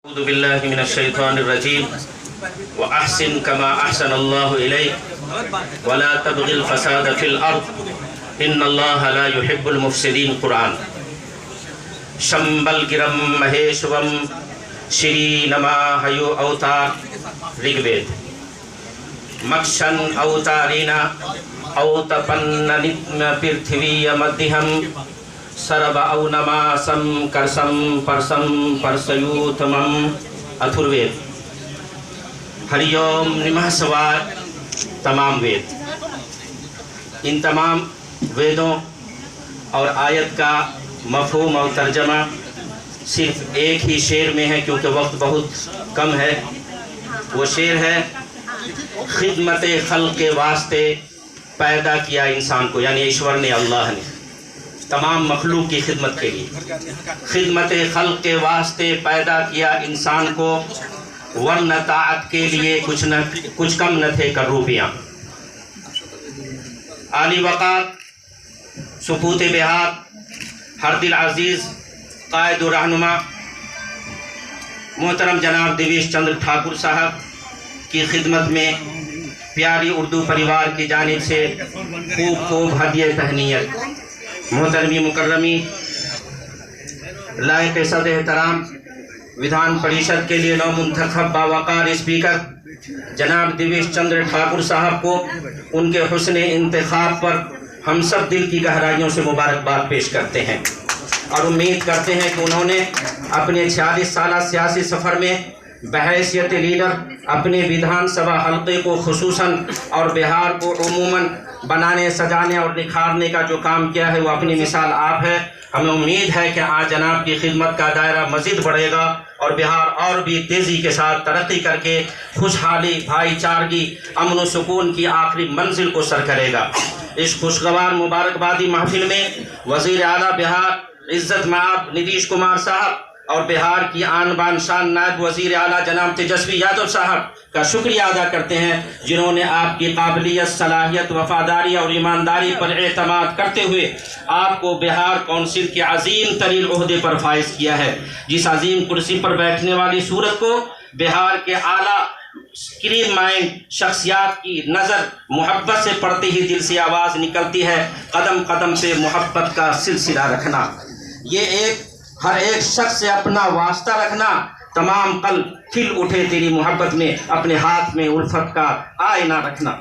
اعوذ باللہ من الشیطان الرجیم وَأَحْسِن كَمَا أَحْسَنَ اللَّهُ إِلَيْكَ وَلَا تَبْغِ الْفَسَادَ فِي الْأَرْضِ إِنَّ اللَّهَ لَا يُحِبُّ الْمُفْسِدِينَ قرآن شمبل گرم مہیشوم شری نما ہیو اوتار رگ وید مکشن اوتارینا اوتپن پرتھوی مدھیم سرب اونماسم کرسم پرسم پرسیوتمم اتھروید ہریوم نمہ سوائے تمام وید۔ ان تمام ویدوں اور آیت کا مفہوم اور ترجمہ صرف ایک ہی شعر میں ہے، کیونکہ وقت بہت کم ہے۔ وہ شعر ہے: خدمت خلق کے واسطے پیدا کیا انسان کو، یعنی ایشور نے، اللہ نے تمام مخلوق کی خدمت کے لیے خدمت خلق کے واسطے پیدا کیا انسان کو، ورنہ طاعت کے لیے کچھ کم نہ تھے کر روپیاں۔ عالی وقار سپوت بہار ہر دل عزیز قائد و رہنما محترم جناب دیویش چندر ٹھاکر صاحب کی خدمت میں پیاری اردو پریوار کی جانب سے خوب ہدیہ تہنیت۔ محترمی مکرمی لائق صد احترام ودھان پریشد کے لیے نو منتخب باوقار اسپیکر جناب دیویش چندر ٹھاکر صاحب کو ان کے حسن انتخاب پر ہم سب دل کی گہرائیوں سے مبارکباد پیش کرتے ہیں، اور امید کرتے ہیں کہ انہوں نے اپنے 46 سالہ سیاسی سفر میں بحیثیت لیڈر اپنے ودھان سبھا حلقے کو خصوصاً اور بہار کو عموماً بنانے، سجانے اور نکھارنے کا جو کام کیا ہے وہ اپنی مثال آپ ہے۔ ہمیں امید ہے کہ آج جناب کی خدمت کا دائرہ مزید بڑھے گا اور بہار اور بھی تیزی کے ساتھ ترقی کر کے خوشحالی، بھائی چارگی، امن و سکون کی آخری منزل کو سر کرے گا۔ اس خوشگوار مبارکبادی محفل میں وزیر اعلیٰ بہار عزت مآب نتیش کمار صاحب اور بہار کی آن بان شان نائب وزیر اعلیٰ جناب تیجسوی یادو صاحب کا شکریہ ادا کرتے ہیں، جنہوں نے آپ کی قابلیت، صلاحیت، وفاداری اور ایمانداری پر اعتماد کرتے ہوئے آپ کو بہار کونسل کے عظیم ترین عہدے پر فائز کیا ہے۔ جس عظیم کرسی پر بیٹھنے والی صورت کو بہار کے اعلیٰ اسکرین مائنڈ شخصیات کی نظر محبت سے پڑھتے ہی دل سے آواز نکلتی ہے: قدم قدم سے محبت کا سلسلہ رکھنا، یہ ہر ایک شخص سے اپنا واسطہ رکھنا، تمام قلب کھل اٹھے تیری محبت میں، اپنے ہاتھ میں الفت کا آئینہ رکھنا۔